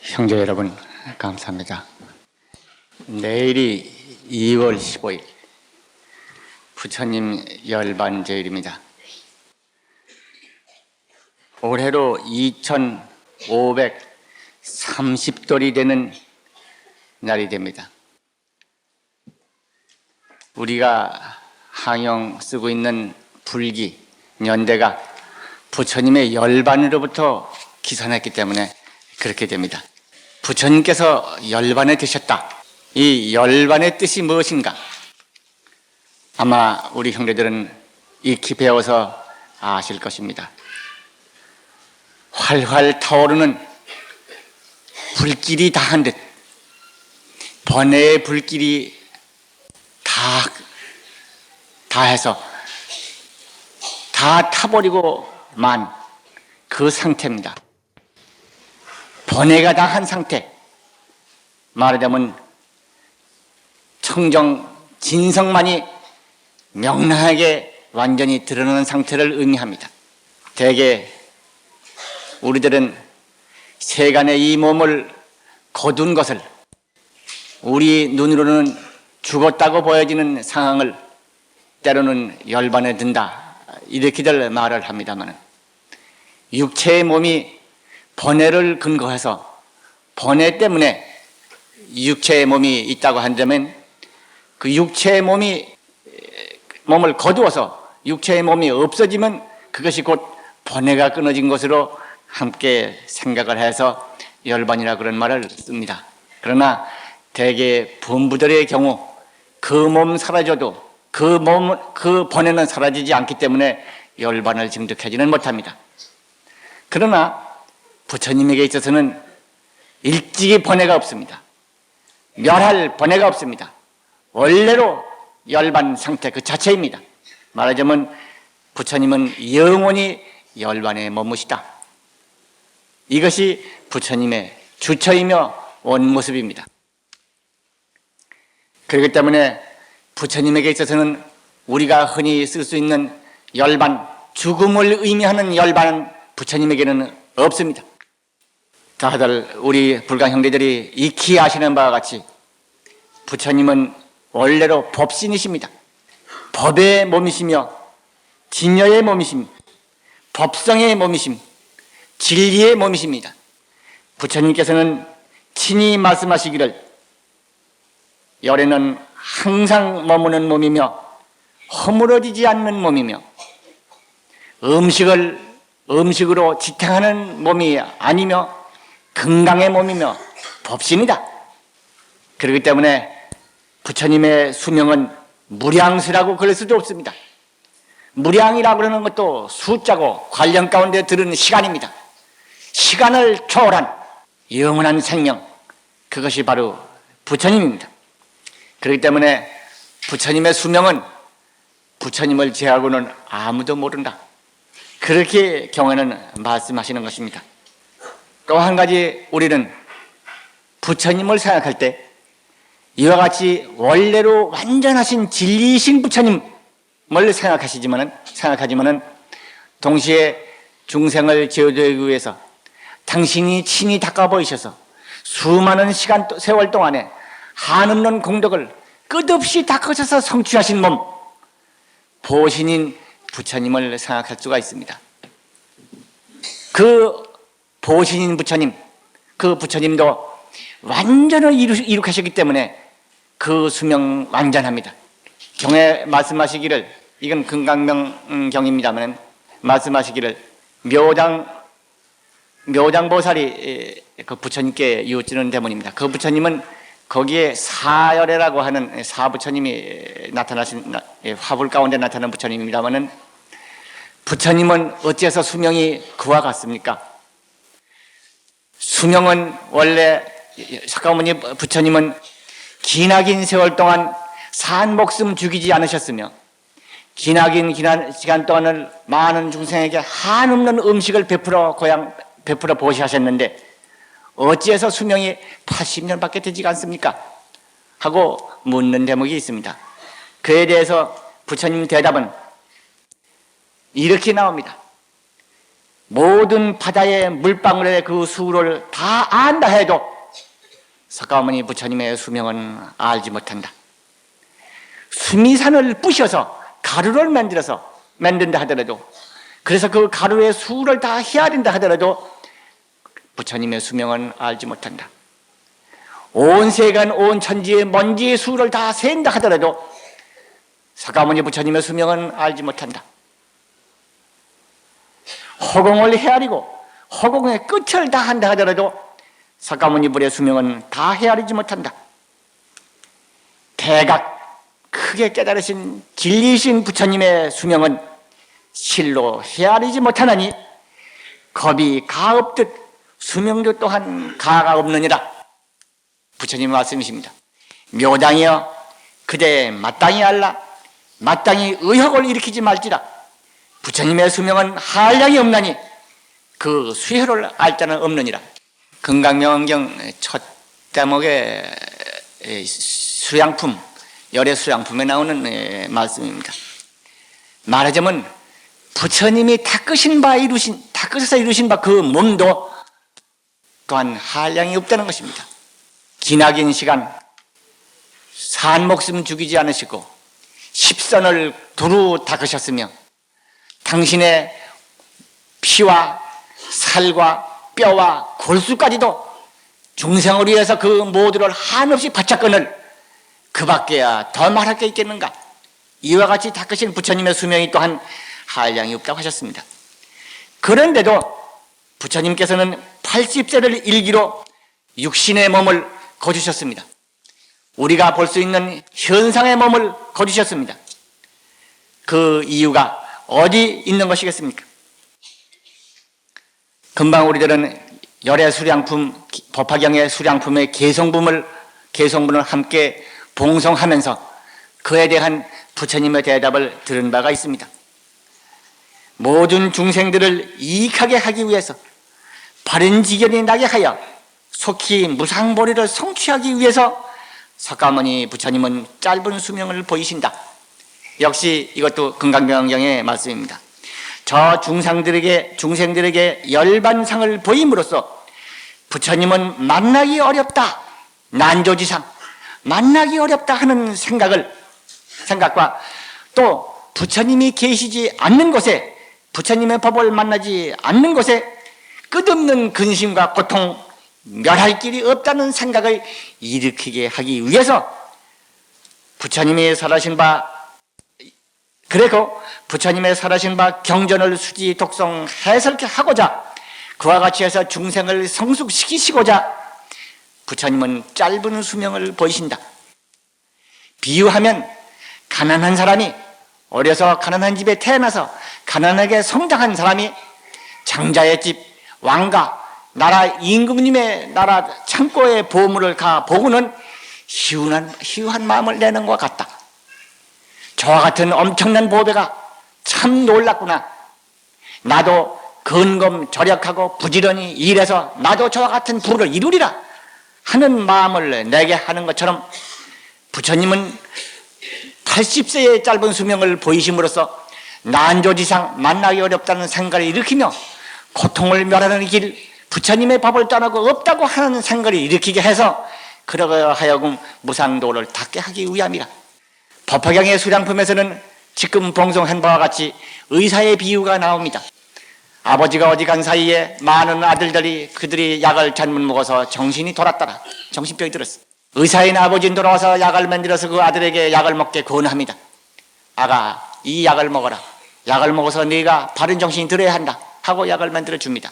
형제 여러분, 감사합니다. 내일이 2월 15일 부처님 열반제일입니다. 올해로 2530돌이 되는 날이 됩니다. 우리가 항영 쓰고 있는 불기, 년대가 부처님의 열반으로부터 기선했기 때문에 그렇게 됩니다. 부처님께서 열반에 드셨다. 이 열반의 뜻이 무엇인가? 아마 우리 형제들은 익히 배워서 아실 것입니다. 활활 타오르는 불길이 다한 듯 번뇌의 불길이 다 해서 다 타버리고 만 그 상태입니다. 번뇌가 다 한 상태, 말하자면 청정 진성만이 명랑하게 완전히 드러나는 상태를 의미합니다. 대개 우리들은 세간의 이 몸을 거둔 것을 우리 눈으로는 죽었다고 보여지는 상황을 때로는 열반에 든다, 이렇게들 말을 합니다만, 육체의 몸이 번뇌를 근거해서 번뇌 때문에 육체의 몸이 있다고 한다면, 그 육체의 몸을 거두어서 육체의 몸이 없어지면 그것이 곧 번뇌가 끊어진 것으로 함께 생각을 해서 열반이라 그런 말을 씁니다. 그러나 대개 범부들의 경우 그 몸 사라져도 그 번뇌는 사라지지 않기 때문에 열반을 증득하지는 못합니다. 그러나 부처님에게 있어서는 일찍이 번뇌가 없습니다. 멸할 번뇌가 없습니다. 원래로 열반 상태 그 자체입니다. 말하자면 부처님은 영원히 열반에 머무시다. 이것이 부처님의 주처이며 원모습입니다. 그렇기 때문에 부처님에게 있어서는 우리가 흔히 쓸 수 있는 열반, 죽음을 의미하는 열반은 부처님에게는 없습니다. 다들 우리 불가 형제들이 익히 아시는 바와 같이 부처님은 원래로 법신이십니다. 법의 몸이시며 진여의 몸이심, 법성의 몸이심, 진리의 몸이십니다. 부처님께서는 친히 말씀하시기를 열에는 항상 머무는 몸이며 허물어지지 않는 몸이며 음식으로 지탱하는 몸이 아니며 건강의 몸이며 법신이다. 그렇기 때문에 부처님의 수명은 무량수라고 그럴 수도 없습니다. 무량이라고 하는 것도 숫자고 관련 가운데 들은 시간입니다. 시간을 초월한 영원한 생명, 그것이 바로 부처님입니다. 그렇기 때문에 부처님의 수명은 부처님을 제하고는 아무도 모른다, 그렇게 경에는 말씀하시는 것입니다. 또 한 가지, 우리는 부처님을 생각할 때 이와 같이 원래로 완전하신 진리이신 부처님을 생각하지만은 동시에 중생을 제어되기 위해서 당신이 친히 닦아 보이셔서 수많은 세월 동안에 한없는 공덕을 끝없이 닦으셔서 성취하신 몸, 보신인 부처님을 생각할 수가 있습니다. 그 보신인 부처님, 그 부처님도 완전을 이룩하셨기 때문에 그 수명 완전합니다. 경에 말씀하시기를, 이건 금강명경입니다만 말씀하시기를, 묘장보살이 그 부처님께 이웃지는 대문입니다. 그 부처님은 거기에 사열애라고 하는 사부처님이 나타나신 화불 가운데 나타난 부처님입니다만은, 부처님은 어째서 수명이 그와 같습니까? 수명은 원래 석가모니 부처님은 기나긴 세월 동안 산 목숨 죽이지 않으셨으며 기나긴 시간 동안을 많은 중생에게 한없는 음식을 베풀어 보시하셨는데 어찌해서 수명이 80년밖에 되지가 않습니까? 하고 묻는 대목이 있습니다. 그에 대해서 부처님 대답은 이렇게 나옵니다. 모든 바다의 물방울의 그 수를 다 안다 해도 석가모니 부처님의 수명은 알지 못한다. 수미산을 부셔서 가루를 만든다 하더라도, 그래서 그 가루의 수를 다 헤아린다 하더라도 부처님의 수명은 알지 못한다. 온 세간 온 천지의 먼지의 수를 다 센다 하더라도 석가모니 부처님의 수명은 알지 못한다. 허공을 헤아리고 허공의 끝을 다 한다 하더라도 석가모니 불의 수명은 다 헤아리지 못한다. 대각 크게 깨달으신 진리신 부처님의 수명은 실로 헤아리지 못하나니 겁이 가없듯 수명도 또한 가가 없느니라. 부처님의 말씀이십니다. 묘당이여 그대 마땅히 알라. 마땅히 의혹을 일으키지 말지라. 부처님의 수명은 한량이 없나니 그 수효를 알 자는 없느니라. 금강명언경 첫 대목의 수양품, 열애 수양품에 나오는 말씀입니다. 말하자면 부처님이 닦으셔서 이루신 바 그 몸도 또한 한량이 없다는 것입니다. 기나긴 시간 산 목숨 죽이지 않으시고 십선을 두루 닦으셨으며 당신의 피와 살과 뼈와 골수까지도 중생을 위해서 그 모두를 한없이 바쳤거늘 그 밖에야 더 말할 게 있겠는가. 이와 같이 닦으신 부처님의 수명이 또한 한량이 없다고 하셨습니다. 그런데도 부처님께서는 80세를 일기로 육신의 몸을 거두셨습니다. 우리가 볼 수 있는 현상의 몸을 거두셨습니다. 그 이유가 어디 있는 것이겠습니까? 금방 우리들은 열애 수량품, 법화경의 수량품의 개성분을 함께 봉송하면서 그에 대한 부처님의 대답을 들은 바가 있습니다. 모든 중생들을 이익하게 하기 위해서 바른 지경이 나게 하여 속히 무상보리를 성취하기 위해서 석가모니 부처님은 짧은 수명을 보이신다. 역시 이것도 금강명경의 말씀입니다. 저 중생들에게 열반상을 보임으로써 부처님은 만나기 어렵다, 난조지상 만나기 어렵다 하는 생각과 또 부처님이 계시지 않는 곳에, 부처님의 법을 만나지 않는 곳에 끝없는 근심과 고통, 멸할 길이 없다는 생각을 일으키게 하기 위해서 부처님이 설하신 바, 그리고 부처님의 설하신 바 경전을 수지 독송 해설케 하고자, 그와 같이 해서 중생을 성숙시키시고자 부처님은 짧은 수명을 보이신다. 비유하면 가난한 사람이, 어려서 가난한 집에 태어나서 가난하게 성장한 사람이 장자의 집 왕가, 나라 임금님의 나라 창고에 보물을 가 보고는 희우한 마음을 내는 것 같다. 저와 같은 엄청난 보배가 참 놀랐구나. 나도 근검 절약하고 부지런히 일해서 나도 저와 같은 부를 이루리라 하는 마음을 내게 하는 것처럼 부처님은 80세의 짧은 수명을 보이심으로써 난조지상 만나기 어렵다는 생각을 일으키며 고통을 멸하는 길, 부처님의 법을 떠나고 없다고 하는 생각을 일으키게 해서 그러고 하여금 무상도를 닦게 하기 위함이라. 법화경의 수량품에서는 지금 봉송한 바와 같이 의사의 비유가 나옵니다. 아버지가 어디 간 사이에 많은 아들들이 그들이 약을 잘못 먹어서 정신이 돌았더라. 정신병이 들었어. 의사인 아버지는 돌아와서 약을 만들어서 그 아들에게 약을 먹게 권합니다. 아가, 이 약을 먹어라. 약을 먹어서 네가 바른 정신이 들어야 한다 하고 약을 만들어 줍니다.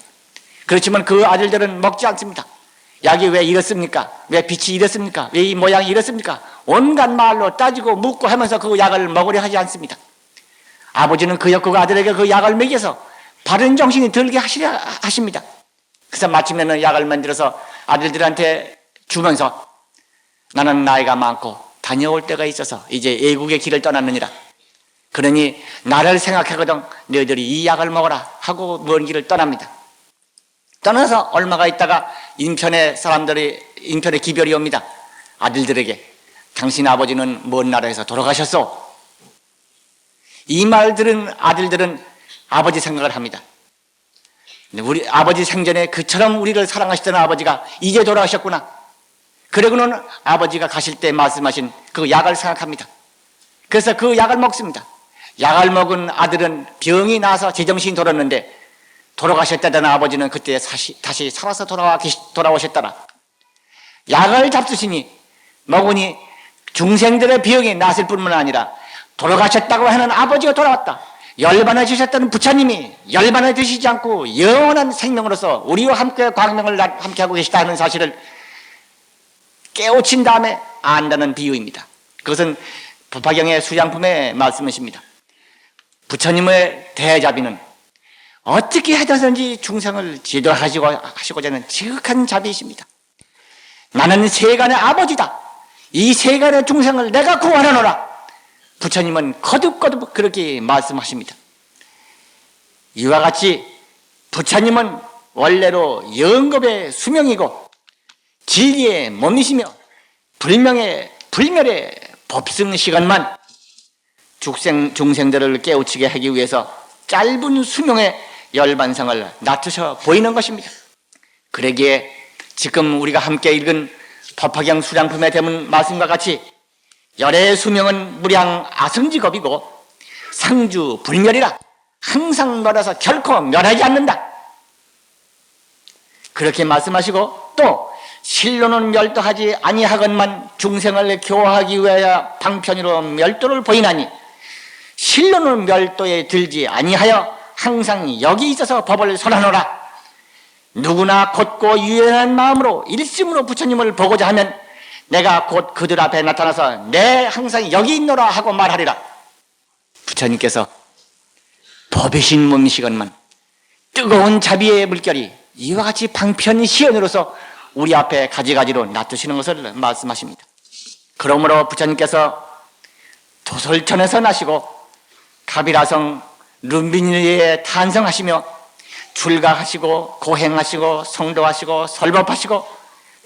그렇지만 그 아들들은 먹지 않습니다. 약이 왜 이렇습니까? 왜 빛이 이렇습니까? 왜 이 모양이 이렇습니까? 온갖 말로 따지고 묻고 하면서 그 약을 먹으려 하지 않습니다. 아버지는 그 아들에게 그 약을 먹여서 바른 정신이 들게 하십니다. 그래서 마침내는 약을 만들어서 아들들한테 주면서 나는 나이가 많고 다녀올 때가 있어서 이제 애국의 길을 떠났느니라. 그러니 나를 생각하거든 너희들이 이 약을 먹어라 하고 먼 길을 떠납니다. 떠나서 얼마가 있다가 인편에 기별이 옵니다. 아들들에게 당신 아버지는 먼 나라에서 돌아가셨소. 이 말 들은 아들들은 아버지 생각을 합니다. 우리 아버지 생전에 그처럼 우리를 사랑하시던 아버지가 이제 돌아가셨구나. 그러고는 아버지가 가실 때 말씀하신 그 약을 생각합니다. 그래서 그 약을 먹습니다. 약을 먹은 아들은 병이 나서 제정신이 돌았는데 돌아가셨다던 아버지는 그때 다시 살아서 돌아오셨더라. 약을 잡수시니 먹으니 중생들의 병이 났을 뿐만 아니라 돌아가셨다고 하는 아버지가 돌아왔다. 열반을 주셨다는 부처님이 열반을 드시지 않고 영원한 생명으로서 우리와 함께 광명을 함께하고 계시다 하는 사실을 깨우친 다음에 안다는 비유입니다. 그것은 법화경의 수양품의 말씀이십니다. 부처님의 대자비는 어떻게 하든지 중생을 지도하시고자 하는 지극한 자비이십니다. 나는 세간의 아버지다. 이 세간의 중생을 내가 구원하노라. 부처님은 거듭거듭 그렇게 말씀하십니다. 이와 같이 부처님은 원래로 영겁의 수명이고 진리의 몸이시며 불멸의 법승시간만 중생들을 깨우치게 하기 위해서 짧은 수명의 열반상을 낮추셔 보이는 것입니다. 그러기에 지금 우리가 함께 읽은 법화경 수량품의 대문 말씀과 같이 열의 수명은 무량 아승직업이고 상주 불멸이라 항상 멸해서 결코 멸하지 않는다. 그렇게 말씀하시고 또 실로는 멸도하지 아니하건만 중생을 교화하기 위하여 방편으로 멸도를 보이나니 실로는 멸도에 들지 아니하여 항상 여기 있어서 법을 설하노라. 누구나 곧고 유연한 마음으로 일심으로 부처님을 보고자 하면 내가 곧 그들 앞에 나타나서 내 항상 여기 있노라 하고 말하리라. 부처님께서 법이신 몸이시건만 뜨거운 자비의 물결이 이와 같이 방편시연으로서 우리 앞에 가지가지로 놔두시는 것을 말씀하십니다. 그러므로 부처님께서 도솔천에서 나시고 가비라성 룸비니에 탄생하시며 출가하시고 고행하시고 성도하시고 설법하시고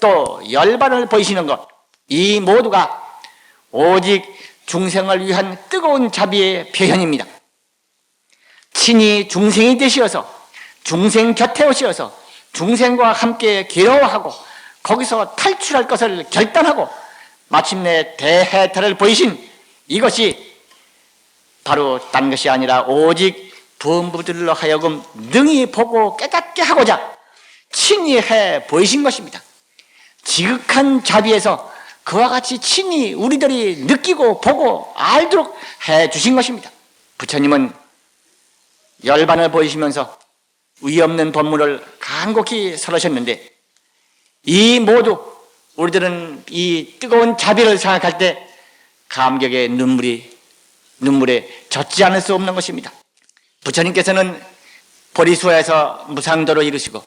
또 열반을 보이시는 것, 이 모두가 오직 중생을 위한 뜨거운 자비의 표현입니다. 친히 중생이 되시어서 중생 곁에 오시어서 중생과 함께 괴로워하고 거기서 탈출할 것을 결단하고 마침내 대해탈을 보이신 이것이 바로 딴 것이 아니라 오직 부원부들로 하여금 능히 보고 깨닫게 하고자 친히 해 보이신 것입니다. 지극한 자비에서 그와 같이 친히 우리들이 느끼고 보고 알도록 해 주신 것입니다. 부처님은 열반을 보이시면서 위없는 법문을 간곡히 설하셨는데 이 모두 우리들은 이 뜨거운 자비를 생각할 때 감격의 눈물에 젖지 않을 수 없는 것입니다. 부처님께서는 보리수에서 무상도를 이루시고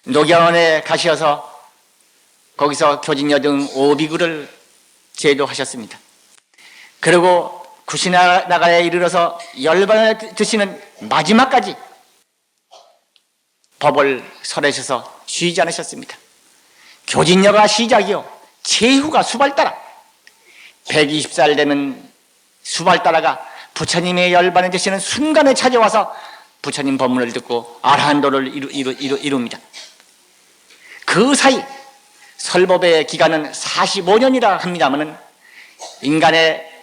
녹양원에 가셔서 거기서 교진여등 5비구를 제도하셨습니다. 그리고 구시나라가에 이르러서 열반을 드시는 마지막까지 법을 설하셔서 쉬지 않으셨습니다. 교진여가 시작이요 최후가 수발따라 120살 되는 수발따라가 부처님의 열반을 드시는 순간에 찾아와서 부처님 법문을 듣고 아라한도를 이룹니다. 그 사이 설법의 기간은 45년이라 합니다마는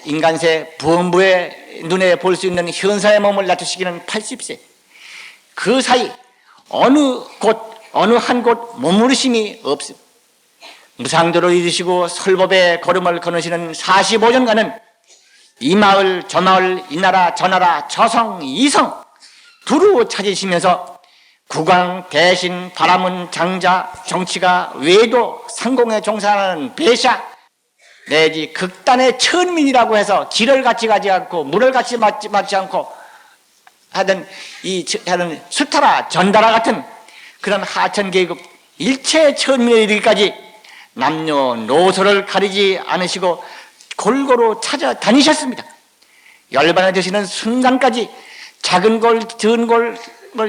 인간세 부원부의 눈에 볼 수 있는 현사의 몸을 낮추시기는 80세. 그 사이 어느 한 곳 머무르심이 없습니다. 무상도를 이루시고 설법의 걸음을 거느시는 45년간은 이 마을 저 마을 이 나라 저 나라 저성 이성 두루 찾으시면서 국왕 대신 바라문 장자 정치가 외도 상공에 종사하는 배샤 내지 극단의 천민이라고 해서 길을 같이 가지 않고 물을 같이 맞지 않고 하던 수타라 전다라 같은 그런 하천계급 일체 천민에 이르기까지 남녀노소를 가리지 않으시고 골고루 찾아다니셨습니다. 열반에 드시는 순간까지 작은 골, 든 골을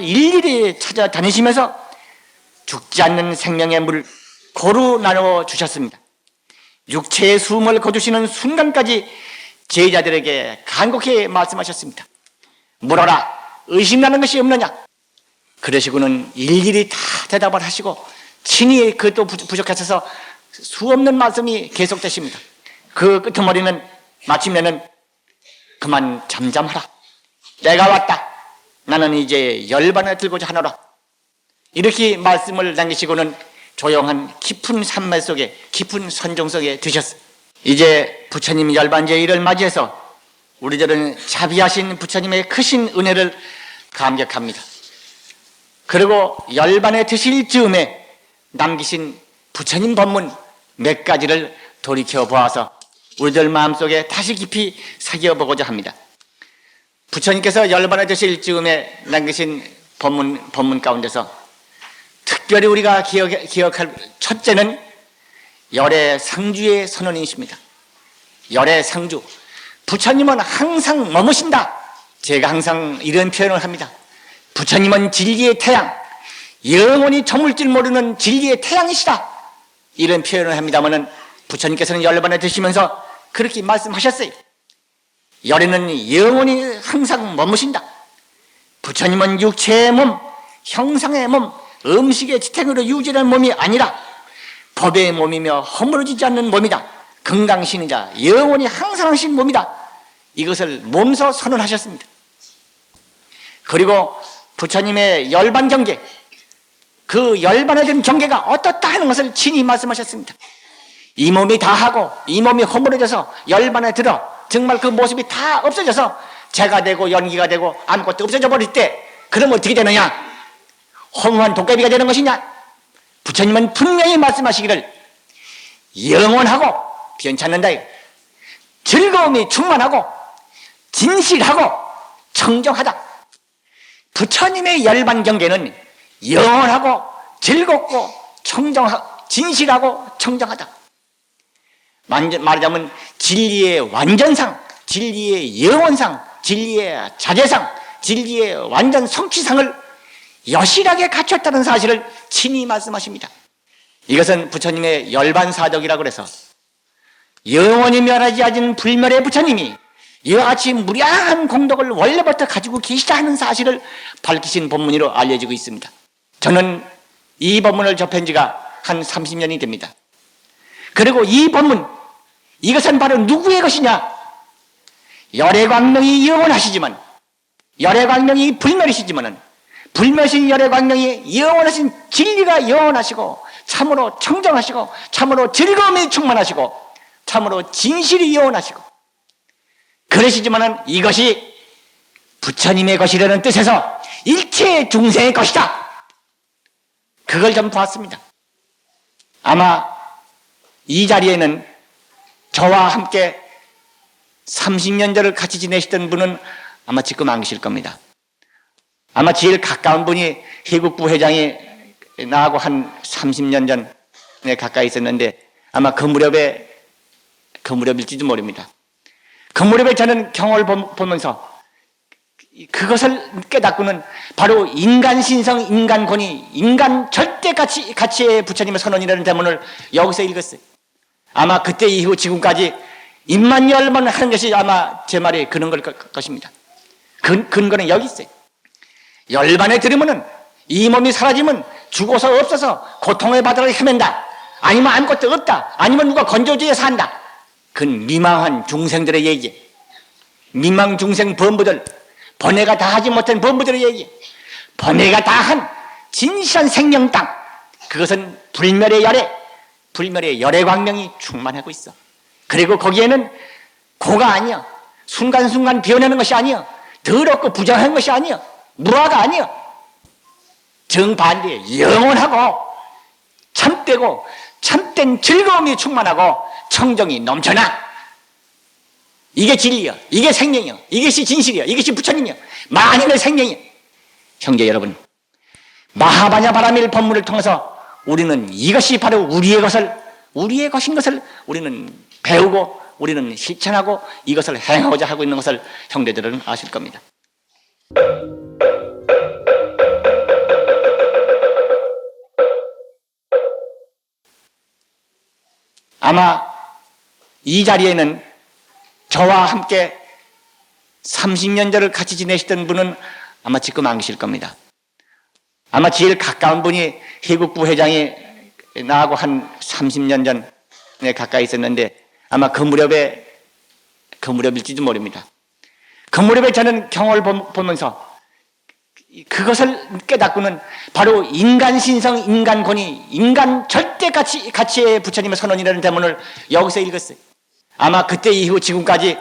일일이 찾아다니시면서 죽지 않는 생명의 물을 고루 나누어 주셨습니다. 육체의 숨을 거두시는 순간까지 제자들에게 간곡히 말씀하셨습니다. 물어라, 의심나는 것이 없느냐? 그러시고는 일일이 다 대답을 하시고 친히 그것도 부족하셔서 수없는 말씀이 계속되십니다. 그 끄트머리는 마침내는 그만 잠잠하라. 때가 왔다. 나는 이제 열반을 들고자 하노라. 이렇게 말씀을 남기시고는 조용한 깊은 산말 속에, 깊은 선정 속에 드셨어요. 이제 부처님 열반제일을 맞이해서 우리들은 자비하신 부처님의 크신 은혜를 감격합니다. 그리고 열반에 드실 즈음에 남기신 부처님 법문 몇 가지를 돌이켜 보아서 우리들 마음속에 다시 깊이 새겨보고자 합니다. 부처님께서 열반에 드실 즈음에 남기신 법문 가운데서 특별히 우리가 기억할 첫째는 열애상주의 선언이십니다. 열애상주. 부처님은 항상 머무신다. 제가 항상 이런 표현을 합니다. 부처님은 진리의 태양, 영원히 저물 줄 모르는 진리의 태양이시다. 이런 표현을 합니다마는 부처님께서는 열반에 드시면서 그렇게 말씀하셨어요. 열애는 영원히 항상 머무신다. 부처님은 육체의 몸, 형상의 몸, 음식의 지탱으로 유지하는 몸이 아니라 법의 몸이며 허물어지지 않는 몸이다. 건강신이자 영원히 항상 하신 몸이다. 이것을 몸소 선언하셨습니다. 그리고 부처님의 열반 경계, 그 열반에 든 경계가 어떻다 하는 것을 친히 말씀하셨습니다. 이 몸이 다 하고 이 몸이 허물어져서 열반에 들어 정말 그 모습이 다 없어져서 재가 되고 연기가 되고 아무것도 없어져 버릴 때 그러면 어떻게 되느냐? 허무한 도깨비가 되는 것이냐? 부처님은 분명히 말씀하시기를 영원하고 변찮는다. 즐거움이 충만하고 진실하고 청정하다. 부처님의 열반 경계는 영원하고 즐겁고 진실하고 청정하다. 말하자면 진리의 완전상, 진리의 영원상, 진리의 자제상, 진리의 완전 성취상을 여실하게 갖췄다는 사실을 친히 말씀하십니다. 이것은 부처님의 열반사덕이라고 해서 영원히 멸하지 않은 불멸의 부처님이 이와 같이 무량한 공덕을 원래부터 가지고 계시다 하는 사실을 밝히신 법문으로 알려지고 있습니다. 저는 이 법문을 접한 지가 한 30년이 됩니다. 그리고 이 법문, 이것은 바로 누구의 것이냐? 열애광명이 영원하시지만, 열애광명이 불멸이시지만은 불멸신 열애광명이 영원하신 진리가 영원하시고 참으로 청정하시고 참으로 즐거움이 충만하시고 참으로 진실이 영원하시고 그러시지만은 이것이 부처님의 것이라는 뜻에서 일체 중생의 것이다. 그걸 좀 보았습니다. 아마 이 자리에는 저와 함께 30년 전을 같이 지내시던 분은 아마 지금 안 계실 겁니다. 아마 제일 가까운 분이 해국부 회장이 나하고 한 30년 전에 가까이 있었는데 아마 그 무렵일지도 모릅니다. 그 무렵에 저는 경험을 보면서 그것을 깨닫고는 바로 인간 신성, 인간 권위, 인간 절대 가치의 부처님의 선언이라는 대문을 여기서 읽었어요. 아마 그때 이후 지금까지 입만 열번 하는 것이 아마 제 말이 그런 걸 것입니다. 근거는 여기 있어요. 열반에 들으면은 이 몸이 사라지면 죽어서 없어서 고통의 바다를 헤맨다. 아니면 아무것도 없다. 아니면 누가 건조지에 산다. 그건 미망한 중생들의 얘기. 미망 중생 범부들, 번뇌가 다 하지 못한 범부들의 얘기. 번뇌가 다 한 진실한 생명 땅. 그것은 불멸의 열애, 불멸의 열애광명이 충만하고 있어. 그리고 거기에는 고가 아니야. 순간순간 변하는 것이 아니야. 더럽고 부정한 것이 아니야. 무화가 아니야. 정반대에 영원하고 참되고 참된 즐거움이 충만하고 청정이 넘쳐나. 이게 진리야. 이게 생명이야. 이것이 진실이야. 이것이 부처님이야. 만인의 생명이야. 형제 여러분, 마하바냐 바라밀 법문을 통해서 우리는 이것이 바로 우리의 것인 것을 우리는 배우고 우리는 실천하고 이것을 행하고자 하고 있는 것을 형제들은 아실 겁니다. 아마 이 자리에는 저와 함께 30년 전을 같이 지내시던 분은 아마 지금 안 계실 겁니다. 아마 제일 가까운 분이 해국부 회장이 나하고 한 30년 전에 가까이 있었는데 아마 그 무렵일지도 모릅니다. 그 무렵에 저는 경험을 보면서 그것을 깨닫고는 바로 인간 신성, 인간 권위, 인간 절대 가치의 부처님의 선언이라는 대문을 여기서 읽었어요. 아마 그때 이후 지금까지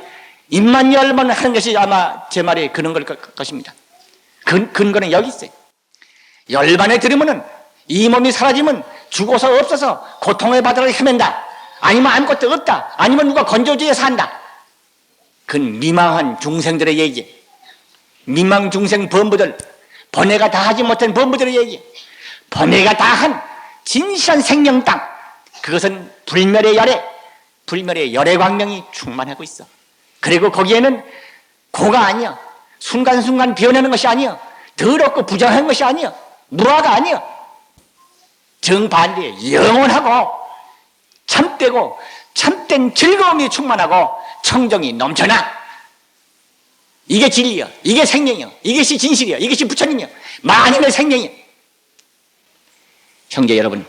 입만 열면 하는 것이 아마 제 말이 그런 걸 것입니다. 근거는 여기 있어요. 열반에 들으면은 이 몸이 사라지면 죽어서 없어서 고통의 바다를 헤맨다. 아니면 아무것도 없다. 아니면 누가 건조지에 산다. 그건 미망한 중생들의 얘기. 미망 중생 범부들, 번뇌가 다 하지 못한 범부들의 얘기. 번뇌가 다 한 진실한 생명 땅. 그것은 불멸의 열의 광명이 충만하고 있어. 그리고 거기에는 고가 아니야. 순간순간 변하는 것이 아니야. 더럽고 부정한 것이 아니야. 무화가 아니야. 정반대에 영원하고 참되고 참된 즐거움이 충만하고 청정이 넘쳐나. 이게 진리야. 이게 생명이야. 이것이 진실이야. 이것이 부처님이야. 만인의 생명이야. 형제 여러분,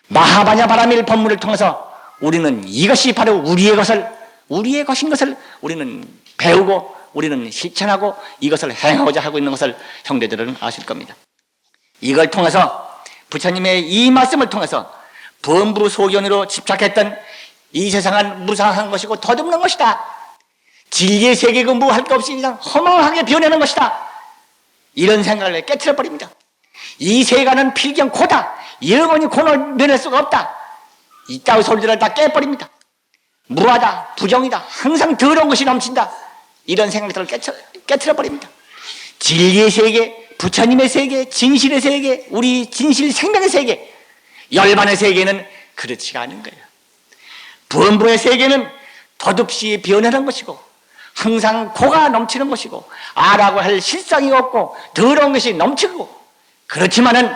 마하바냐 바라밀 법문을 통해서 우리는 이것이 바로 우리의 것인 것을 우리는 배우고 우리는 실천하고 이것을 행하고자 하고 있는 것을 형제들은 아실 겁니다. 이걸 통해서 부처님의 이 말씀을 통해서 범부소견으로 집착했던 이 세상은 무상한 것이고 덧없는 것이다. 진리의 세계가 무할 것 없이 그냥 허망하게 변하는 것이다. 이런 생각을 깨트려버립니다. 이 세간은 필경 고다. 영원히 고를 면할 수가 없다. 이따위 소리들을 다 깨버립니다. 무하다, 부정이다, 항상 더러운 것이 넘친다. 이런 생각들을 깨트려버립니다. 진리의 세계, 부처님의 세계, 진실의 세계, 우리 진실 생명의 세계, 열반의 세계는 그렇지가 않은 거예요. 범부의 세계는 덧없이 변하는 것이고 항상 고가 넘치는 것이고 아라고 할 실상이 없고 더러운 것이 넘치고, 그렇지만은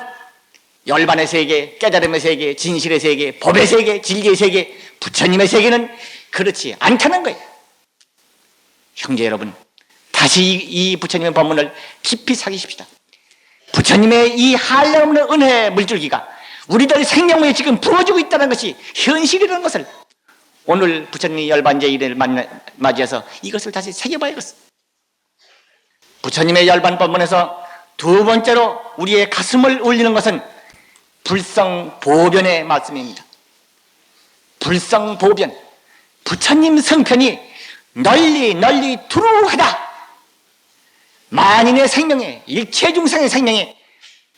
열반의 세계, 깨달음의 세계, 진실의 세계, 법의 세계, 진리의 세계, 부처님의 세계는 그렇지 않다는 거예요. 형제 여러분, 다시 이 부처님의 법문을 깊이 사귀십시다. 부처님의 이 한량없는 은혜의 물줄기가 우리들의 생명에 지금 부어지고 있다는 것이 현실이라는 것을 오늘 부처님 열반제일을 맞이해서 이것을 다시 새겨봐야겠어. 부처님의 열반 법문에서 두 번째로 우리의 가슴을 울리는 것은 불성보변의 말씀입니다. 불성보변, 부처님 성편이 널리 두루하다. 만인의 생명에, 일체 중생의 생명에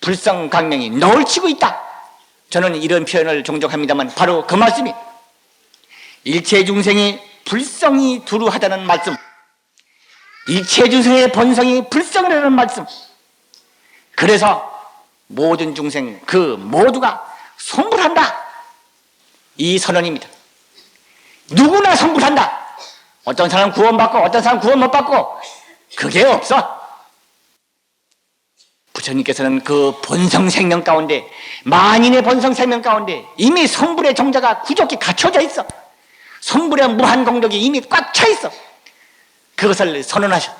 불성강명이 너울치고 있다. 저는 이런 표현을 종종 합니다만 바로 그 말씀이 일체 중생이 불성이 두루하다는 말씀, 일체 중생의 본성이 불성이라는 말씀. 그래서 모든 중생 그 모두가 성불한다. 이 선언입니다. 누구나 성불한다. 어떤 사람 구원받고 어떤 사람 구원 못 받고 그게 없어. 부처님께서는 그 본성 생명 가운데, 만인의 본성 생명 가운데 이미 성불의 정자가 구족히 갖춰져 있어. 성불의 무한 공덕이 이미 꽉 차 있어. 그것을 선언하셔.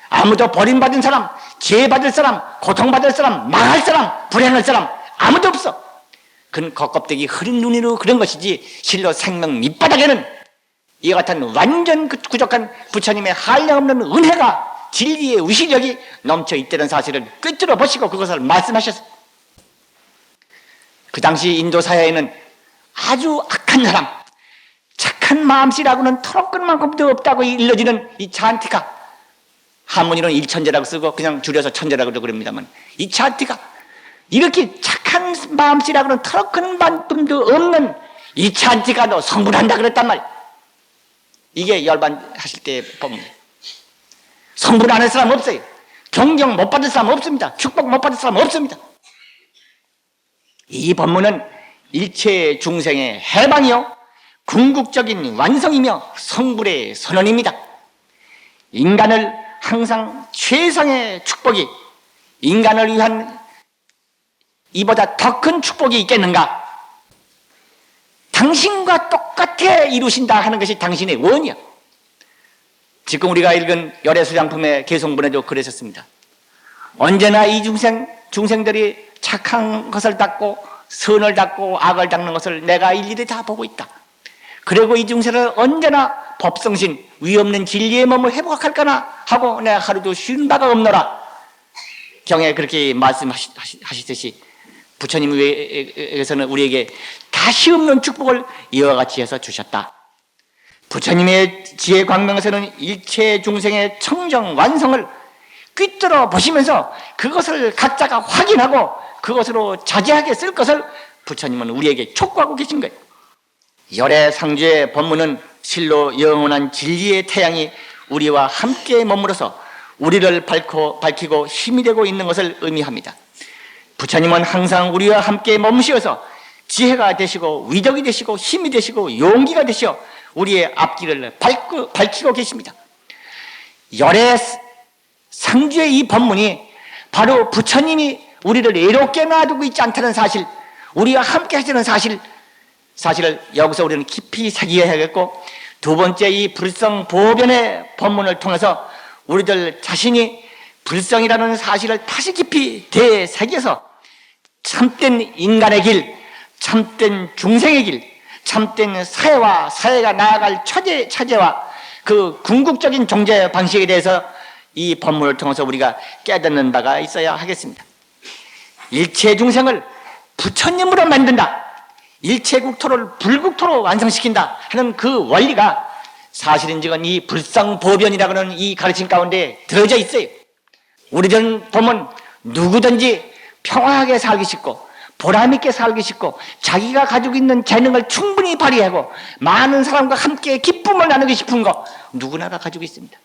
아무도 버림받은 사람, 죄받을 사람, 고통받을 사람, 망할 사람, 불행할 사람 아무도 없어. 그건 겉껍데기 흐린 눈으로 그런 것이지 실로 생명 밑바닥에는 이와 같은 완전 구족한 부처님의 한량없는 은혜가, 진리의 위시력이 넘쳐 있다는 사실을 꿰뚫어 보시고 그것을 말씀하셨어요. 그 당시 인도 사회에는 아주 악한 사람, 착한 마음씨라고는 털어끈만큼도 없다고 일러지는 이 찬티카, 한문이로는 일천재라고 쓰고 그냥 줄여서 천재라고도 그럽니다만, 이 찬티카, 이렇게 착한 마음씨라고는 털어끈만큼도 없는 이 찬티카도 성불한다 그랬단 말이에요. 이게 열반하실 때 보면 성불 안 할 사람 없어요. 경경 못 받을 사람 없습니다. 축복 못 받을 사람 없습니다. 이 법문은 일체 중생의 해방이요 궁극적인 완성이며 성불의 선언입니다. 인간을 항상 최상의 축복이, 인간을 위한 이보다 더 큰 축복이 있겠는가? 당신과 똑같아 이루신다 하는 것이 당신의 원이야. 지금 우리가 읽은 열애수장품의 개송본에도 그랬었습니다. 언제나 이 중생들이 착한 것을 닦고 선을 닦고 악을 닦는 것을 내가 일일이 다 보고 있다. 그리고 이 중생을 언제나 법성신 위없는 진리의 몸을 회복할까나 하고 내가 하루도 쉬는 바가 없노라. 경에 그렇게 말씀하시듯이 부처님께서는 우리에게 다시 없는 축복을 이와 같이 해서 주셨다. 부처님의 지혜 광명에서는 일체 중생의 청정 완성을 꿰뚫어 보시면서 그것을 각자가 확인하고 그것으로 자제하게 쓸 것을 부처님은 우리에게 촉구하고 계신 거예요. 열애상주의 법문은 실로 영원한 진리의 태양이 우리와 함께 머물러서 우리를 밝히고 힘이 되고 있는 것을 의미합니다. 부처님은 항상 우리와 함께 머무시어서 지혜가 되시고 위덕이 되시고 힘이 되시고 용기가 되시어 우리의 앞길을 밝히고 계십니다. 열애상주의 이 법문이 바로 부처님이 우리를 외롭게 놔두고 있지 않다는 사실, 우리와 함께 하시는 사실을 여기서 우리는 깊이 새겨야겠고, 두 번째 이 불성보변의 법문을 통해서 우리들 자신이 불성이라는 사실을 다시 깊이 되새겨서 참된 인간의 길, 참된 중생의 길, 참된 사회가 나아갈 차제와 그 궁극적인 종자 방식에 대해서 이 법문을 통해서 우리가 깨닫는 바가 있어야 하겠습니다. 일체 중생을 부처님으로 만든다, 일체 국토를 불국토로 완성시킨다 하는 그 원리가 사실인즉은 이 불성보변이라고 하는 이 가르침 가운데 들어져 있어요. 우리들은 보면 누구든지 평화하게 살기 싶고 보람있게 살기 싶고 자기가 가지고 있는 재능을 충분히 발휘하고 많은 사람과 함께 기쁨을 나누고 싶은 거 누구나 다 가지고 있습니다.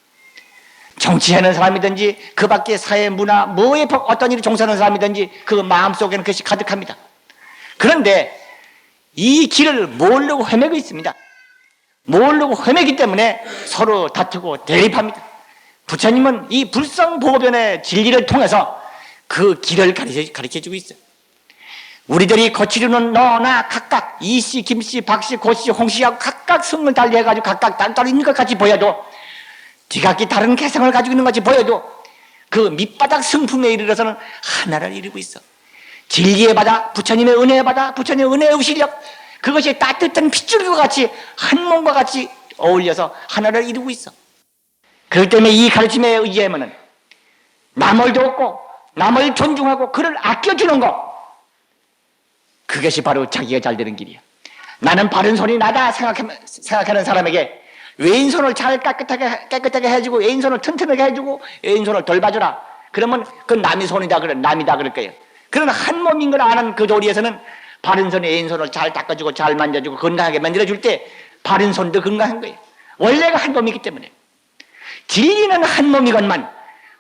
정치하는 사람이든지 그 밖에 사회 문화 뭐에 어떤 일을 종사하는 사람이든지 그 마음속에는 그것이 가득합니다. 그런데 이 길을 모르고 헤매고 있습니다. 모르고 헤매기 때문에 서로 다투고 대립합니다. 부처님은 이 불성보변의 진리를 통해서 그 길을 가르쳐주고 있어요. 우리들이 거치려는 너나 각각 이씨, 김씨, 박씨, 고씨, 홍씨하고 각각 성을 달리해가지고 각각 따로 있는 것 같이 보여도 지각기 다른 개성을 가지고 있는 것 같이 보여도 그 밑바닥 성품에 이르러서는 하나를 이루고 있어. 진리의 바다, 부처님의 은혜의 바다, 부처님의 은혜의 실력, 그것이 따뜻한 핏줄과 같이 한 몸과 같이 어울려서 하나를 이루고 있어. 그렇기 때문에 이 가르침에 의지하면은 남을 돕고 남을 존중하고 그를 아껴주는 것, 그것이 바로 자기가 잘 되는 길이야. 나는 바른 손이 나다 생각하는 사람에게 왼손을 잘 깨끗하게 해주고 왼손을 튼튼하게 해주고 왼손을 덜 봐주라. 그러면 그건 남의 손이다 남이다 그럴 거예요. 그러나 한 몸인 걸 아는 그 도리에서는 바른 손에 왼손을 잘 닦아주고 잘 만져주고 건강하게 만들어줄 때 바른 손도 건강한 거예요. 원래가 한 몸이기 때문에. 진리는 한 몸이건만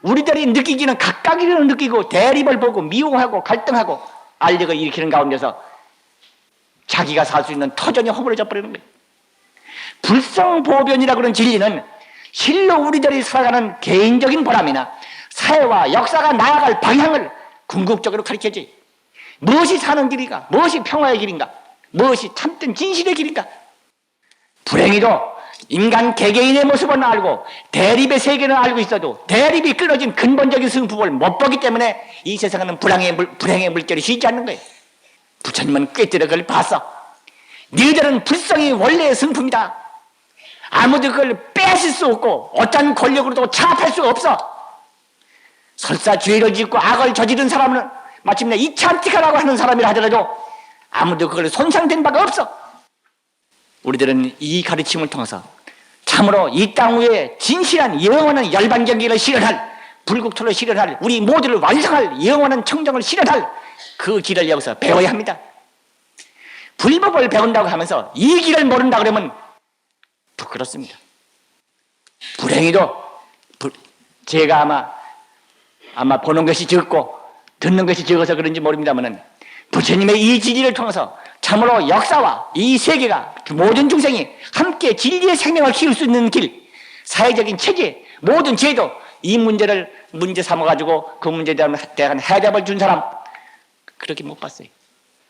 우리들이 느끼기는 각각이를 느끼고 대립을 보고 미워하고 갈등하고 알력을 일으키는 가운데서 자기가 살 수 있는 터전이 허물어져 버리는 거예요. 불성보변이라고 하는 진리는 실로 우리들이 살아가는 개인적인 보람이나 사회와 역사가 나아갈 방향을 궁극적으로 가르쳐줘요. 무엇이 사는 길인가? 무엇이 평화의 길인가? 무엇이 참된 진실의 길인가? 불행히도 인간 개개인의 모습은 알고 대립의 세계는 알고 있어도 대립이 끊어진 근본적인 승부를 못 보기 때문에 이 세상에는 불행의 물결이 쉬지 않는 거예요. 부처님은 꿰뚫어 그걸 봤어. 너희들은 불성이 원래의 승품이다. 아무도 그걸 빼앗을 수 없고 어떤 권력으로도 차압할 수 없어. 설사 죄를 짓고 악을 저지른 사람은 마침내 이참티카라고 하는 사람이라 하더라도 아무도 그걸 손상된 바가 없어. 우리들은 이 가르침을 통해서 참으로 이 땅 위에 진실한 영원한 열반경기를 실현할, 불국토를 실현할, 우리 모두를 완성할 영원한 청정을 실현할 그 길을 여기서 배워야 합니다. 불법을 배운다고 하면서 이 길을 모른다 그러면 부끄럽습니다. 불행히도 제가 아마 보는 것이 적고 듣는 것이 적어서 그런지 모릅니다만은 부처님의 이 진리를 통해서 참으로 역사와 이 세계가 모든 중생이 함께 진리의 생명을 키울 수 있는 길, 사회적인 체계, 모든 제도, 이 문제를 문제 삼아가지고 그 문제에 대한 해답을 준 사람 그렇게 못 봤어요.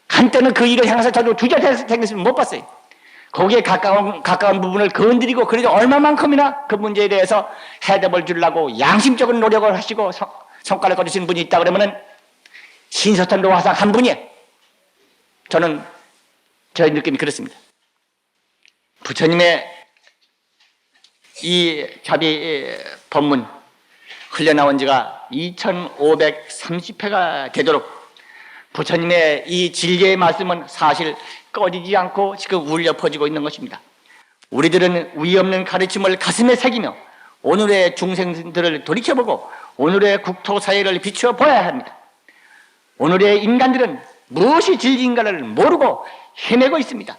한때는 그 일을 향해서 저도 주저해서 생겼으면 못 봤어요. 거기에 가까운 부분을 건드리고 그래도 얼마만큼이나 그 문제에 대해서 해답을 주려고 양심적인 노력을 하시고 성과를 거두신 분이 있다 그러면은 신서탄 노화상 한 분이에요. 저는 저의 느낌이 그렇습니다. 부처님의 이 자비 법문 흘려나온 지가 2530회가 되도록 부처님의 이 진리의 말씀은 사실 꺼지지 않고 지금 울려 퍼지고 있는 것입니다. 우리들은 위 없는 가르침을 가슴에 새기며 오늘의 중생들을 돌이켜보고 오늘의 국토 사회를 비추어 보아야 합니다. 오늘의 인간들은 무엇이 진리인가를 모르고 헤매고 있습니다.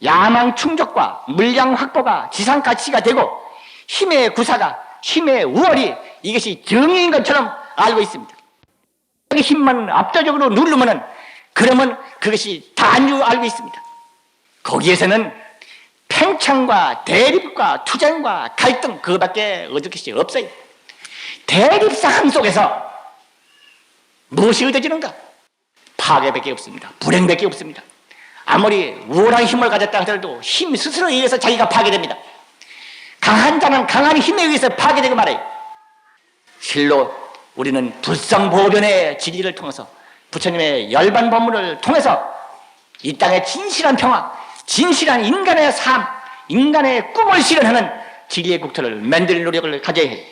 야망 충족과 물량 확보가 지상가치가 되고 힘의 구사가, 힘의 우월이 이것이 정의인 것처럼 알고 있습니다. 그 힘만 압도적으로 누르면은 그러면 그것이 다인 줄 알고 있습니다. 거기에서는 팽창과 대립과 투쟁과 갈등 그거밖에 얻을 것이 없어요. 대립상황 속에서 무엇이 얻어지는가? 파괴밖에 없습니다. 불행밖에 없습니다. 아무리 우월한 힘을 가졌다 하더라도 힘 스스로에 의해서 자기가 파괴됩니다. 강한 자는 강한 힘에 의해서 파괴되고 말아요. 실로 우리는 불성보변의 진리를 통해서 부처님의 열반 법문을 통해서 이 땅의 진실한 평화, 진실한 인간의 삶, 인간의 꿈을 실현하는 진리의 국토를 만들 노력을 가져야 해요.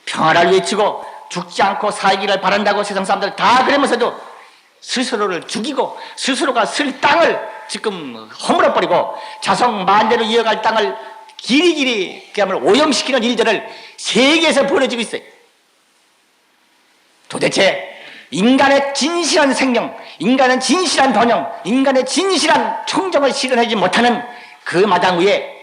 평화를 외치고 죽지 않고 살기를 바란다고 세상 사람들 다 그러면서도 스스로를 죽이고 스스로가 쓸 땅을 지금 허물어버리고 자성 만대로 이어갈 땅을 길이길이 그야말로 오염시키는 일들을 세계에서 벌어지고 있어요. 도대체 인간의 진실한 생명, 인간의 진실한 번영, 인간의 진실한 청정을 실현하지 못하는 그 마당 위에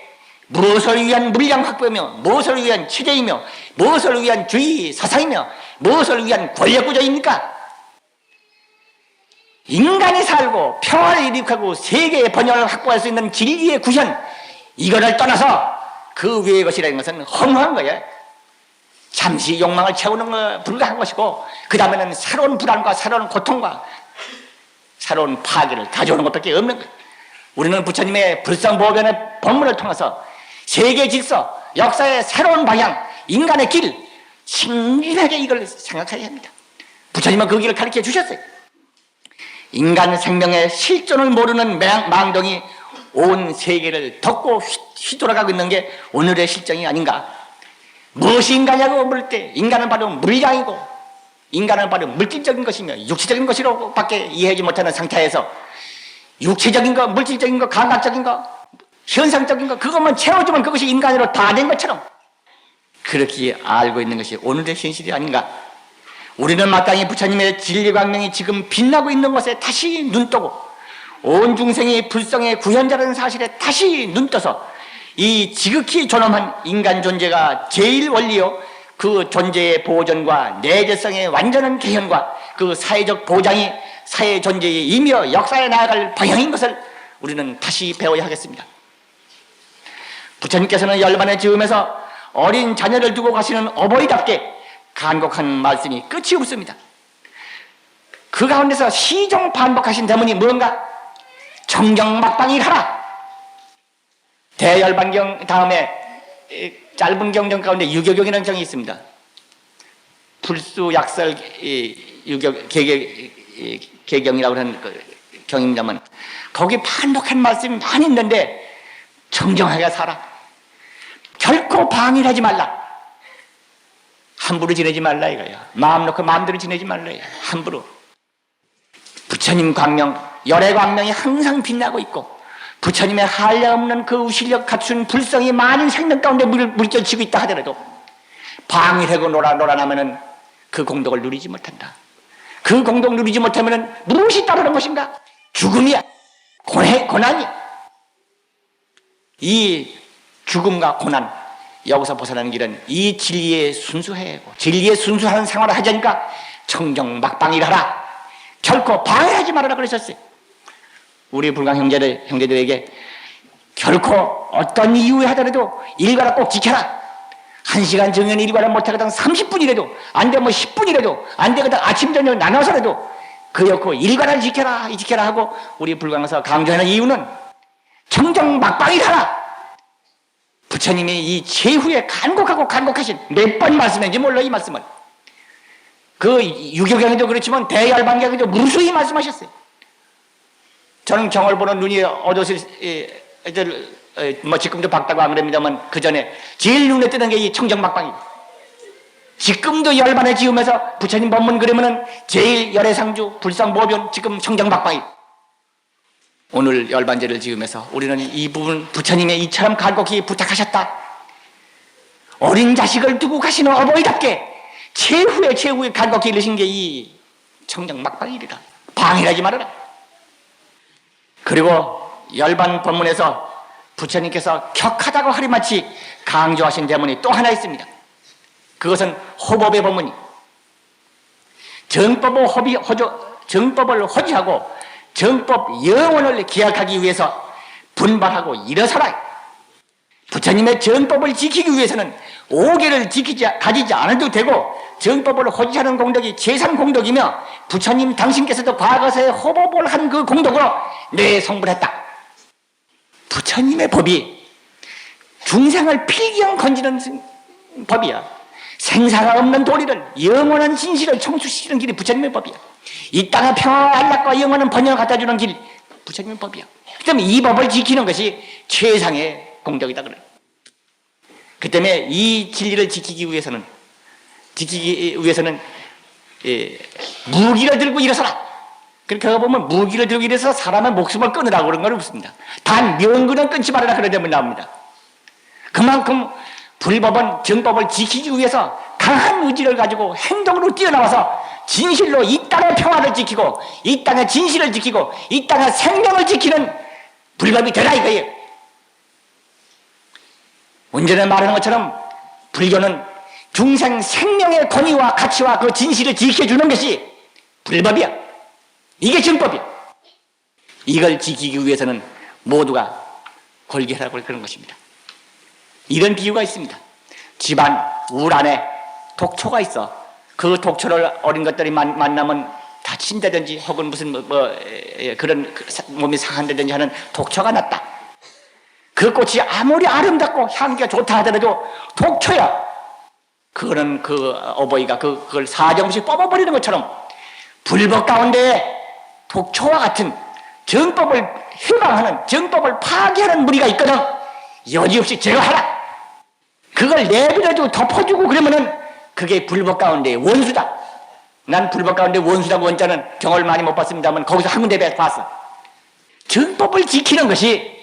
무엇을 위한 물량 확보이며 무엇을 위한 체제이며 무엇을 위한 주의 사상이며 무엇을 위한 권력구조입니까? 인간이 살고 평화를 일으키고 세계의 번영을 확보할 수 있는 진리의 구현, 이거를 떠나서 그 외의 것이라는 것은 허무한 거예요. 잠시 욕망을 채우는 거 불가한 것이고 그 다음에는 새로운 불안과 새로운 고통과 새로운 파괴를 가져오는 것밖에 없는 거예요. 우리는 부처님의 불성보변의 법문을 통해서 세계 질서, 역사의 새로운 방향, 인간의 길 신중하게 이걸 생각해야 합니다. 부처님은 그 길을 가르쳐 주셨어요. 인간 생명의 실존을 모르는 망동이 온 세계를 덮고 휘돌아가고 있는 게 오늘의 실정이 아닌가. 무엇이 인간이냐고 물을 때 인간은 바로 물량이고 인간은 바로 물질적인 것이며 육체적인 것이라고 밖에 이해하지 못하는 상태에서 육체적인 거, 물질적인 거, 감각적인 거, 현상적인 거 그것만 채워주면 그것이 인간으로 다 된 것처럼 그렇게 알고 있는 것이 오늘의 현실이 아닌가. 우리는 마땅히 부처님의 진리광명이 지금 빛나고 있는 것에 다시 눈뜨고 온 중생이 불성의 구현자라는 사실에 다시 눈떠서 이 지극히 존엄한 인간 존재가 제일 원리요 그 존재의 보존과 내재성의 완전한 개현과 그 사회적 보장이 사회 존재의 이며 역사에 나아갈 방향인 것을 우리는 다시 배워야 하겠습니다. 부처님께서는 열반의 즈음에서 어린 자녀를 두고 가시는 어버이답게 간곡한 말씀이 끝이 없습니다. 그 가운데서 시종 반복하신 대문이 무언가? 정경막방일하라. 대열반경 다음에 짧은 경전 가운데 유교경이라는 경이 있습니다. 불수약설 개경이라고 하는 경입니다만 거기 반복한 말씀이 많이 있는데 정정하게 살아. 결코 방일하지 말라. 함부로 지내지 말라 이거야. 마음 놓고 마음대로 지내지 말라 이거야. 함부로. 부처님 광명, 열애 광명이 항상 빛나고 있고 부처님의 한량없는 그 우실력 갖춘 불성이 많은 생명 가운데 물결치고 있다 하더라도 방일하고 놀아나면은 그 공덕을 누리지 못한다. 그 공덕 누리지 못하면은 무엇이 따르는 것인가? 죽음이야. 고난이야. 이 죽음과 고난 여기서 벗어나는 길은 이 진리에 순수해야 하고 진리에 순수한 생활을 하자니까 청정 막방일하라. 결코 방해하지 말아라 그러셨어요. 우리 불광 형제들에게 결코 어떤 이유에 하더라도 일과를 꼭 지켜라. 1시간 정해는 일과를 못하거든 30분이라도 안 되면 10분이라도 안 되거든 아침 저녁 나눠서라도 그렇고 일과를 지켜라 하고 우리 불광에서 강조하는 이유는 청정 막방이라. 부처님이 이 최후에 간곡하신 몇 번 말씀했는지 몰라. 이 말씀을 그 유교경에도 그렇지만 대열반경에도 무수히 말씀하셨어요. 저는 경을 보는 눈이 어두웠을 애들 뭐 지금도 밝다고 안 그럽니다만 그 전에 제일 눈에 띄는 게 이 청정막방이에요. 지금도 열반에 지으면서 부처님 법문 그러면은 제일 열애상주 불상보변 지금 청정막방이에요. 오늘 열반제를 지으면서 우리는 이 부분 부처님의 이처럼 간곡히 부탁하셨다. 어린 자식을 두고 가시는 어버이답게 최후에 간곡히 이르신 게 이 청정막방이리라. 방해하지 말아라. 그리고 열반 법문에서 부처님께서 격하다고 하리마치 강조하신 대문이 또 하나 있습니다. 그것은 호법의 법문이 정법을 호지하고 정법 영원을 기약하기 위해서 분발하고 일어서라. 부처님의 정법을 지키기 위해서는 오계를 가지지 않아도 되고 정법을 호지하는 공덕이 제삼공덕이며 부처님 당신께서도 과거에 호법을 한 그 공덕으로 내 성불했다. 부처님의 법이 중생을 필경 건지는 법이야. 생사가 없는 도리를 영원한 진실을 청수시키는 길이 부처님의 법이야. 이 땅의 평화와 안락과 영원한 번영을 갖다주는 길 부처님의 법이야. 그 때문에 이 법을 지키는 것이 최상의 공덕이다 그래. 그 때문에 이 진리를 지키기 위해서는 무기를 들고 일어서라. 그렇게 보면 무기를 들고 일어서 사람의 목숨을 끊으라고 그런 건 없습니다. 단 명근은 끊지 말아라 그런 데만 나옵니다. 그만큼 불법은 정법을 지키기 위해서 강한 의지를 가지고 행동으로 뛰어나와서 진실로 이 땅의 평화를 지키고 이 땅의 진실을 지키고 이 땅의 생명을 지키는 불법이 되라 이거예요. 언제나 말하는 것처럼 불교는 중생 생명의 권위와 가치와 그 진실을 지켜주는 것이 불법이야. 이게 정법이야. 이걸 지키기 위해서는 모두가 골개하라고 그런 것입니다. 이런 비유가 있습니다. 집안 울 안에 독초가 있어. 그 독초를 어린 것들이 만나면 다친다든지 혹은 무슨 그런 몸이 상한다든지 하는 독초가 났다. 그 꽃이 아무리 아름답고 향기가 좋다 하더라도 독초야. 그거는 그 어버이가 그걸 사정없이 뽑아버리는 것처럼 불법 가운데 독초와 같은 정법을 해방하는 정법을 파괴하는 무리가 있거든. 여지없이 제거하라. 그걸 내버려두고 덮어주고 그러면은 그게 불법 가운데 원수다. 난 불법 가운데 원수라고 원자는 경험을 많이 못 봤습니다만 거기서 한 군데 봤어. 정법을 지키는 것이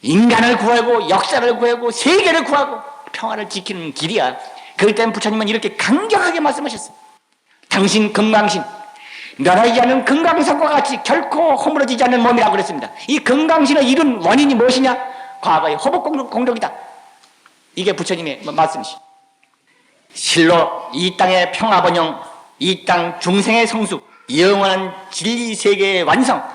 인간을 구하고 역사를 구하고 세계를 구하고 평화를 지키는 길이야. 그렇기 때문에 부처님은 이렇게 강경하게 말씀하셨어. 당신 건강신 멸하지 않는 건강상과 같이 결코 허물어지지 않는 몸이라고 그랬습니다. 이 건강신을 이룬 원인이 무엇이냐? 과거의 호법공덕이다. 이게 부처님의 말씀이시. 실로 이 땅의 평화번영, 이 땅 중생의 성숙, 영원한 진리세계의 완성,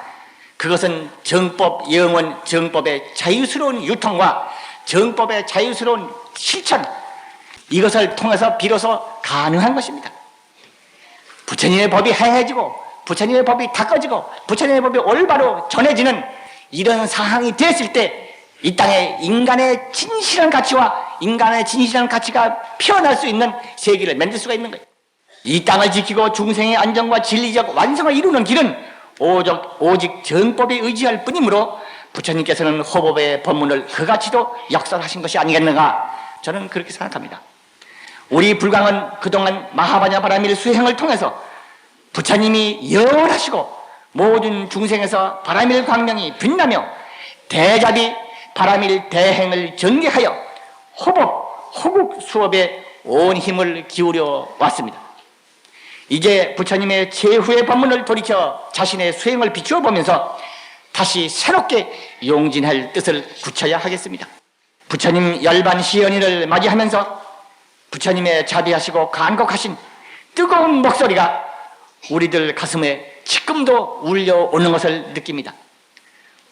그것은 정법 영원, 정법의 자유스러운 유통과 정법의 자유스러운 실천, 이것을 통해서 비로소 가능한 것입니다. 부처님의 법이 행해지고 부처님의 법이 닦아지고 부처님의 법이 올바로 전해지는 이런 상황이 됐을 때 이 땅에 인간의 진실한 가치와 인간의 진실한 가치가 피어날 수 있는 세계를 만들 수가 있는 거예요. 이 땅을 지키고 중생의 안정과 진리적 완성을 이루는 길은 오직 정법에 의지할 뿐이므로 부처님께서는 호법의 법문을 그같이도 역설하신 것이 아니겠는가, 저는 그렇게 생각합니다. 우리 불광은 그동안 마하바냐 바라밀 수행을 통해서 부처님이 영원하시고 모든 중생에서 바라밀 광명이 빛나며 대자비 바라밀 대행을 전개하여 호법, 호국 수업에 온 힘을 기울여 왔습니다. 이제 부처님의 최후의 법문을 돌이켜 자신의 수행을 비추어 보면서 다시 새롭게 용진할 뜻을 굳혀야 하겠습니다. 부처님 열반 시연일을 맞이하면서 부처님의 자비하시고 간곡하신 뜨거운 목소리가 우리들 가슴에 지금도 울려오는 것을 느낍니다.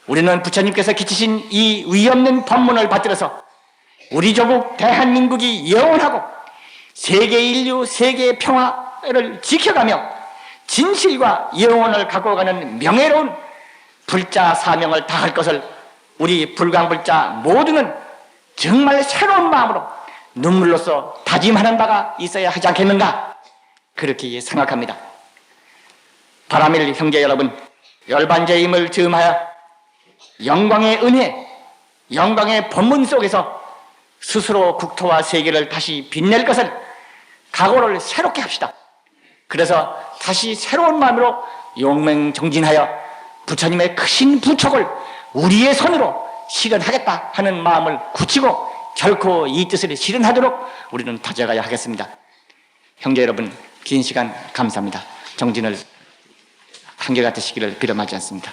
우리는 부처님께서 기치신 이 위없는 법문을 받들어서 우리 조국 대한민국이 영원하고 세계 인류, 세계 평화를 지켜가며 진실과 영혼을 갖고 가는 명예로운 불자 사명을 다할 것을 우리 불광불자 모두는 정말 새로운 마음으로 눈물로써 다짐하는 바가 있어야 하지 않겠는가, 그렇게 생각합니다. 바라밀 형제 여러분, 열반제임을 즈음하여 영광의 은혜, 영광의 법문 속에서 스스로 국토와 세계를 다시 빛낼 것을 각오를 새롭게 합시다. 그래서 다시 새로운 마음으로 용맹정진하여 부처님의 크신 부촉을 우리의 손으로 실현하겠다 하는 마음을 굳히고 결코 이 뜻을 실현하도록 우리는 다져가야 하겠습니다. 형제 여러분, 긴 시간 감사합니다. 정진을 한결같으시기를 빌어마지 않습니다.